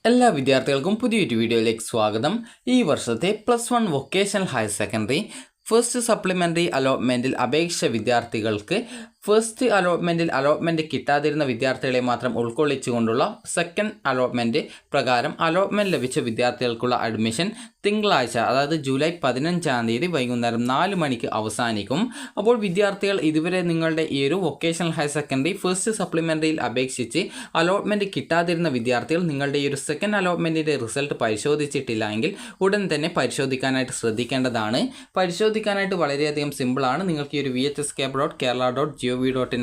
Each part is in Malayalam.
എല്ലാ വിദ്യാർത്ഥികൾക്കും പുതിയൊരു വീഡിയോയിലേക്ക് സ്വാഗതം. ഈ വർഷത്തെ +1 vocational higher secondary first supplementary അലോട്ട്മെൻറ്റിൽ അപേക്ഷിച്ച വിദ്യാർത്ഥികൾക്ക് ഫസ്റ്റ് അലോട്ട്മെൻറ്റ് കിട്ടാതിരുന്ന വിദ്യാർത്ഥികളെ മാത്രം ഉൾക്കൊള്ളിച്ചുകൊണ്ടുള്ള സെക്കൻഡ് അലോട്ട്മെൻറ്റ് പ്രകാരം അലോട്ട്മെൻറ്റ് ലഭിച്ച വിദ്യാർത്ഥികൾക്കുള്ള അഡ്മിഷൻ തിങ്കളാഴ്ച, അതായത് ജൂലൈ 15-ാം തീയതി വൈകുന്നേരം 4 മണിക്ക് അവസാനിക്കും. അപ്പോൾ വിദ്യാർത്ഥികൾ ഇതുവരെ നിങ്ങളുടെ ഈ ഒരു വൊക്കേഷണൽ ഹയർ സെക്കൻഡറി ഫസ്റ്റ് സപ്ലിമെൻ്ററിയിൽ അപേക്ഷിച്ച് അലോട്ട്മെൻറ്റ് കിട്ടാതിരുന്ന വിദ്യാർത്ഥികൾ നിങ്ങളുടെ ഈ ഒരു സെക്കൻഡ് അലോട്ട്മെൻറ്റിൻ്റെ റിസൾട്ട് പരിശോധിച്ചിട്ടില്ല എങ്കിൽ ഉടൻ തന്നെ പരിശോധിക്കാനായിട്ട് ശ്രദ്ധിക്കേണ്ടതാണ്. പരിശോധിക്കാനായിട്ട് വളരെയധികം സിമ്പിളാണ്. നിങ്ങൾക്ക് ഈ ഒരു vhsk.kerala.gov.in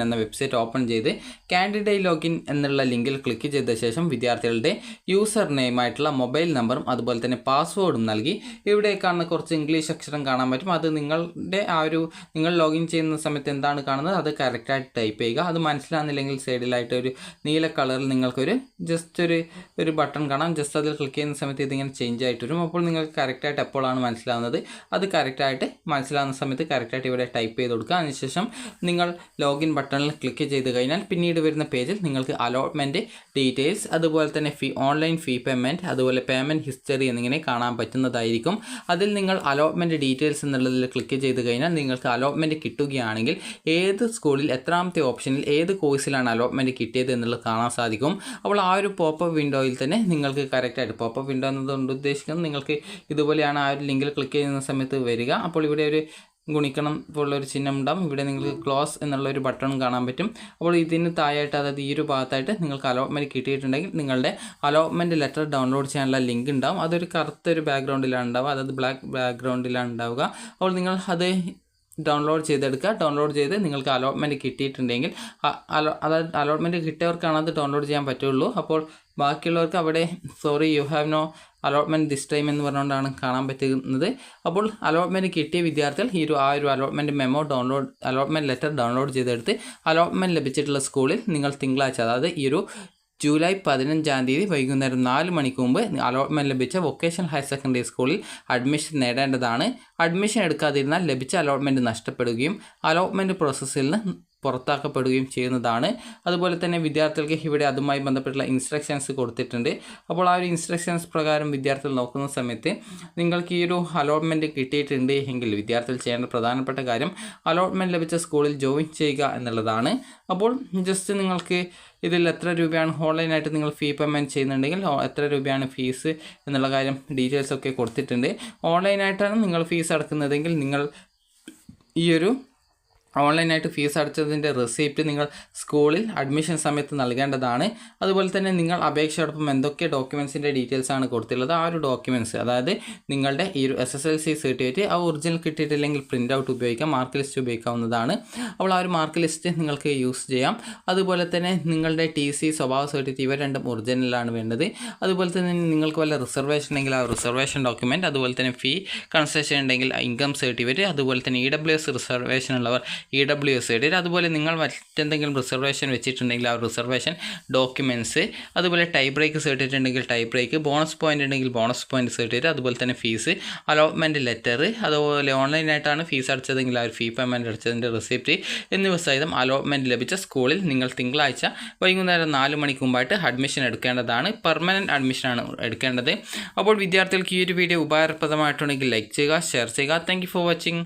എന്ന വെബ്സൈറ്റ് ഓപ്പൺ ചെയ്ത് കാൻഡിഡേറ്റ് ലോഗിൻ എന്നുള്ള ലിങ്കിൽ ക്ലിക്ക് ചെയ്ത ശേഷം വിദ്യാർത്ഥികളുടെ യൂസർ നെയിമായിട്ടുള്ള മൊബൈൽ നമ്പറും അതുപോലെ തന്നെ പാസ്വേഡും നൽകി ഇവിടെ കാണുന്ന കുറച്ച് ഇംഗ്ലീഷ് അക്ഷരം കാണാൻ പറ്റും. അത് നിങ്ങളുടെ നിങ്ങൾ ലോഗിൻ ചെയ്യുന്ന സമയത്ത് എന്താണ് കാണുന്നത് അത് കറക്റ്റായിട്ട് ടൈപ്പ് ചെയ്യുക. അത് മനസ്സിലാകുന്നില്ലെങ്കിൽ സൈഡിലായിട്ട് ഒരു നീല കളറിൽ നിങ്ങൾക്കൊരു ജസ്റ്റ് ഒരു ബട്ടൺ കാണാം. ജസ്റ്റ് അതിൽ ക്ലിക്ക് ചെയ്യുന്ന സമയത്ത് ഇതിങ്ങനെ ചേഞ്ച് ആയിട്ട് വരും. അപ്പോൾ നിങ്ങൾക്ക് കറക്റ്റായിട്ട് എപ്പോഴാണ് മനസ്സിലാവുന്നത് അത് കറക്റ്റായിട്ട് മനസ്സിലാവുന്ന സമയത്ത് കറക്റ്റായിട്ട് ഇവിടെ ടൈപ്പ് ചെയ്ത് കൊടുക്കുക. അതിനുശേഷം നിങ്ങൾ ലോഗിൻ ബട്ടണിൽ ക്ലിക്ക് ചെയ്ത് കഴിഞ്ഞാൽ പിന്നീട് വരുന്ന പേജിൽ നിങ്ങൾക്ക് അലോട്ട്മെൻറ്റ് ഡീറ്റെയിൽസ്, അതുപോലെ തന്നെ ഓൺലൈൻ ഫീ പേയ്മെൻറ്റ്, അതുപോലെ പേയ്മെൻറ്റ് ഹിസ്റ്ററി എന്നിങ്ങനെ കാണാൻ പറ്റുന്നതായിരിക്കും. അതിൽ നിങ്ങൾ അലോട്ട്മെൻറ്റ് ഡീറ്റെയിൽസ് എന്നുള്ളതിൽ ക്ലിക്ക് ചെയ്ത് കഴിഞ്ഞാൽ നിങ്ങൾക്ക് അലോട്ട്മെൻറ്റ് കിട്ടുകയാണെങ്കിൽ ഏത് സ്കൂളിൽ എത്രാമത്തെ ഓപ്ഷനിൽ ഏത് കോഴ്സിലാണ് അലോട്ട്മെൻറ്റ് കിട്ടിയത് എന്നുള്ളത് കാണാൻ സാധിക്കും. അപ്പോൾ ആ ഒരു പോപ്പപ്പ് വിൻഡോയിൽ തന്നെ നിങ്ങൾക്ക് കറക്റ്റായിട്ട് പോപ്പപ്പ് വിൻഡോ എന്നതുകൊണ്ട് ഉദ്ദേശിക്കുന്നത് നിങ്ങൾക്ക് ഇതുപോലെയാണ് ആ ഒരു ലിങ്കിൽ ക്ലിക്ക് ചെയ്യുന്ന സമയത്ത് വരിക. അപ്പോൾ ഇവിടെ ഒരു ഗുണിക്കണം പോലുള്ളൊരു ചിഹ്നം ഉണ്ടാകും. ഇവിടെ നിങ്ങൾക്ക് ക്ലോസ് എന്നുള്ളൊരു ബട്ടൺ കാണാൻ പറ്റും. അപ്പോൾ ഇതിന് താഴെയായിട്ട്, അതായത് ഈ ഒരു ഭാഗത്തായിട്ട് നിങ്ങൾക്ക് അലോട്ട്മെൻറ്റ് കിട്ടിയിട്ടുണ്ടെങ്കിൽ നിങ്ങളുടെ അലോട്ട്മെൻറ്റ് ലെറ്റർ ഡൗൺലോഡ് ചെയ്യാനുള്ള ലിങ്ക് ഉണ്ടാകും. അതൊരു കറുത്തൊരു ബാക്ക്ഗ്രൗണ്ടിലാണ് ഉണ്ടാവുക, അതായത് ബ്ലാക്ക് ബാക്ക്ഗ്രൗണ്ടിലാണ് ഉണ്ടാവുക. അപ്പോൾ നിങ്ങൾ അത് ഡൗൺലോഡ് ചെയ്തെടുക്കുക. ഡൗൺലോഡ് ചെയ്ത് നിങ്ങൾക്ക് അലോട്ട്മെൻറ്റ് കിട്ടിയിട്ടുണ്ടെങ്കിൽ അതായത് അലോട്ട്മെൻറ്റ് കിട്ടിയവർക്കാണ് അത് ഡൗൺലോഡ് ചെയ്യാൻ പറ്റുള്ളൂ. അപ്പോൾ ബാക്കിയുള്ളവർക്ക് അവിടെ sorry you have no allotment this time എന്ന് പറഞ്ഞുകൊണ്ടാണ് കാണാൻ പറ്റുന്നത്. അപ്പോൾ അലോട്ട്മെൻറ്റ് കിട്ടിയ വിദ്യാർത്ഥികൾ ആ ഒരു allotment memo allotment letter download ചെയ്തെടുത്ത് അലോട്ട്മെൻറ്റ് ലഭിച്ചിട്ടുള്ള സ്കൂളിൽ നിങ്ങൾ തിങ്കളാഴ്ച, അതായത് ഈ ഒരു ജൂലൈ 15-ാം തീയതി വൈകുന്നേരം 4 മണിക്ക് മുമ്പ് അലോട്ട്മെൻറ്റ് ലഭിച്ച വൊക്കേഷണൽ ഹയർ സെക്കൻഡറി സ്കൂളിൽ അഡ്മിഷൻ നേടേണ്ടതാണ്. അഡ്മിഷൻ എടുക്കാതിരുന്നാൽ ലഭിച്ച അലോട്ട്മെൻറ്റ് നഷ്ടപ്പെടുകയും അലോട്ട്മെൻറ്റ് പ്രോസസ്സിൽ നിന്ന് പുറത്താക്കപ്പെടുകയും ചെയ്യുന്നതാണ്. അതുപോലെ തന്നെ വിദ്യാർത്ഥികൾക്ക് ഇവിടെ അതുമായി ബന്ധപ്പെട്ടുള്ള ഇൻസ്ട്രക്ഷൻസ് കൊടുത്തിട്ടുണ്ട്. അപ്പോൾ ആ ഒരു ഇൻസ്ട്രക്ഷൻസ് പ്രകാരം വിദ്യാർത്ഥികൾ നോക്കുന്ന സമയത്ത് നിങ്ങൾക്ക് ഈ ഒരു അലോട്ട്മെൻറ്റ് കിട്ടിയിട്ടുണ്ട് എങ്കിൽ വിദ്യാർത്ഥികൾ ചെയ്യേണ്ട പ്രധാനപ്പെട്ട കാര്യം അലോട്ട്മെൻറ്റ് ലഭിച്ച സ്കൂളിൽ ജോയിൻ ചെയ്യുക എന്നുള്ളതാണ്. അപ്പോൾ ജസ്റ്റ് നിങ്ങൾക്ക് ഇതിൽ എത്ര രൂപയാണ് ഓൺലൈനായിട്ട് നിങ്ങൾ ഫീ പേയ്മെൻറ്റ് ചെയ്യുന്നുണ്ടെങ്കിൽ എത്ര രൂപയാണ് ഫീസ് എന്നുള്ള കാര്യം ഡീറ്റെയിൽസ് ഒക്കെ കൊടുത്തിട്ടുണ്ട്. ഓൺലൈനായിട്ടാണ് നിങ്ങൾ ഫീസ് അടക്കുന്നതെങ്കിൽ നിങ്ങൾ ഈ ഒരു ഓൺലൈനായിട്ട് ഫീസ് അടച്ചതിൻ്റെ റെസിപ്റ്റ് നിങ്ങൾ സ്കൂളിൽ അഡ്മിഷൻ സമയത്ത് നൽകേണ്ടതാണ്. അതുപോലെ തന്നെ നിങ്ങൾ അപേക്ഷയോടൊപ്പം എന്തൊക്കെ ഡോക്യുമെൻസിൻ്റെ ഡീറ്റെയിൽസാണ് കൊടുത്തിട്ടുള്ളത് ആ ഒരു ഡോക്യുമെൻറ്റ്സ്, അതായത് നിങ്ങളുടെ ഈ ഒരു SSLC സർട്ടിഫിക്കറ്റ് ആ ഒറിജിനൽ കിട്ടിയിട്ടില്ലെങ്കിൽ പ്രിൻ്റ് ഔട്ട് ഉപയോഗിക്കാം, മാർക്ക് ലിസ്റ്റ് ഉപയോഗിക്കാവുന്നതാണ്. അപ്പോൾ ആ ഒരു മാർക്ക് ലിസ്റ്റ് നിങ്ങൾക്ക് യൂസ് ചെയ്യാം. അതുപോലെ തന്നെ നിങ്ങളുടെ TC, സ്വഭാവ സർട്ടിഫിക്കറ്റ് ഇവ രണ്ടും ഒറിജിനലാണ് വേണ്ടത്. അതുപോലെ തന്നെ നിങ്ങൾക്ക് വല്ല റിസർവേഷൻ ഉണ്ടെങ്കിൽ ആ റിസർവേഷൻ ഡോക്യുമെൻറ്റ്, അതുപോലെ തന്നെ ഫീ കൺസെഷൻ ഉണ്ടെങ്കിൽ ഇൻകം സർട്ടിഫിക്കറ്റ്, അതുപോലെ തന്നെ EWS റിസർവേഷൻ ഉള്ളവർ EWS സർട്ടിഫിക്കറ്റ്, അതുപോലെ നിങ്ങൾ മറ്റെന്തെങ്കിലും റിസർവേഷൻ വെച്ചിട്ടുണ്ടെങ്കിൽ ആ റിസർവേഷൻ ഡോക്യുമെൻറ്റ്സ്, അതുപോലെ ടൈ ബ്രേക്ക് സർട്ടിഫിക്കറ്റ് ഉണ്ടെങ്കിൽ ടൈ ബ്രേക്ക്, ബോണസ് പോയിൻ്റ് ഉണ്ടെങ്കിൽ ബോണസ് പോയിൻ്റ് സർട്ടിഫിക്കറ്റ്, അതുപോലെ തന്നെ ഫീസ്, അലോട്ട്മെൻറ്റ് ലെറ്റർ, അതുപോലെ ഓൺലൈനായിട്ടാണ് ഫീസ് അടച്ചതെങ്കിൽ ആ ഒരു ഫീ പേയ്മെൻറ്റ് അടച്ചതിൻ്റെ റെസിപ്റ്റ് എന്നിവ സഹിതം അലോട്ട്മെൻറ്റ് ലഭിച്ച സ്കൂളിൽ നിങ്ങൾ തിങ്കളാഴ്ച വൈകുന്നേരം 4 മണിക്ക് മുമ്പായിട്ട് അഡ്മിഷൻ എടുക്കേണ്ടതാണ്. പെർമനൻറ്റ് അഡ്മിഷനാണ് എടുക്കേണ്ടത്. അപ്പോൾ വിദ്യാർത്ഥികൾക്ക് ഈ ഒരു വീഡിയോ ഉപകാരപ്രദമായിട്ടുണ്ടെങ്കിൽ ലൈക്ക് ചെയ്യുക, ഷെയർ ചെയ്യുക. Thank you for watching.